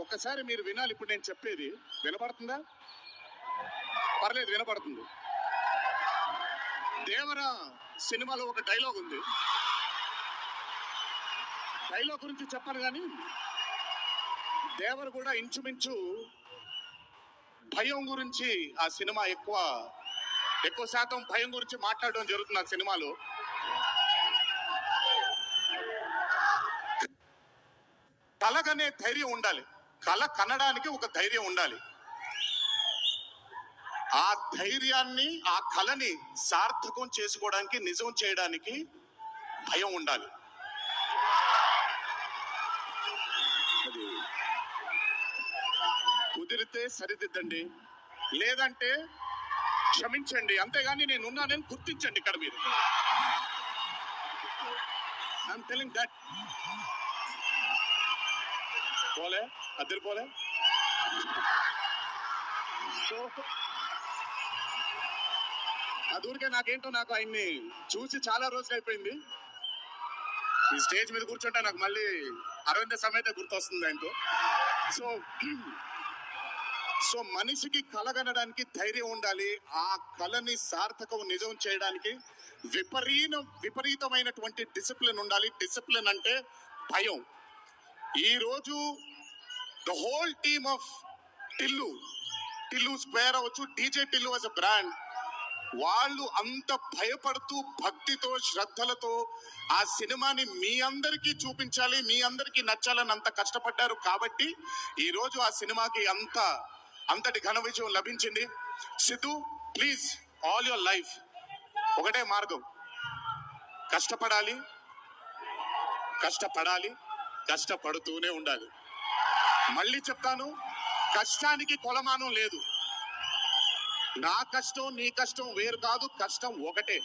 ఒక్కసారి మీరు వినాలి. ఇప్పుడు నేను చెప్పేది వినపడుతుందా? పర్లేదు, వినపడుతుంది. దేవర సినిమాలో ఒక డైలాగ్ ఉంది. డైలాగ్ గురించి చెప్పాను కానీ దేవర కూడా ఇంచుమించు భయం గురించి ఆ సినిమా ఎక్కువ శాతం భయం గురించి మాట్లాడడం జరుగుతుంది ఆ సినిమాలో. కలగనే ధైర్యం ఉండాలి. కల కనడానికి ఒక ధైర్యం ఉండాలి. ఆ ధైర్యాన్ని, ఆ కలని సార్థకం చేసుకోవడానికి, నిజం చేయడానికి భయం ఉండాలి. అది కుదిరితే సరిదిద్దండి, లేదంటే క్షమించండి. అంతేగాని నేనున్నానని గుర్తించండి. ఇక్కడ మీరు ఐఎమ్ టెలింగ్ దట్. పోలే అద్దరిపోలే. సో అదూరికే నాకేంటో, నాకు ఆయన్ని చూసి చాలా రోజులు అయిపోయింది. ఈ స్టేజ్ మీద కూర్చుంటే నాకు మళ్ళీ అరవింద సమేత గుర్తొస్తుంది ఆయనతో. సో మనిషికి కలగనడానికి ధైర్యం ఉండాలి. ఆ కళని సార్థకం, నిజం చేయడానికి విపరీతమైనటువంటి డిసిప్లిన్ ఉండాలి. డిసిప్లిన్ అంటే భయం. ఈరోజు the whole team of Tillu square అవ్వచ్చు, DJ Tillu as a brand, వాళ్ళు అంత భయపడుతూ భక్తితో, శ్రద్ధలతో ఆ సినిమాని మీ అందరికీ చూపించాలి, మీ అందరికీ నచ్చాలని అంత కష్టపడ్డారు. కాబట్టి ఈరోజు ఆ సినిమాకి అంతటి ఘన విజయం లభించింది. Siddhu, please, all your life ఒకటే మార్గం, కష్టపడాలి, కష్టపడుతూనే ఉండాలి. మళ్ళీ చెప్తాను, కష్టానికి కొలమానం లేదు. నా కష్టం నీ కష్టం వేరు కాదు, కష్టం ఒకటే.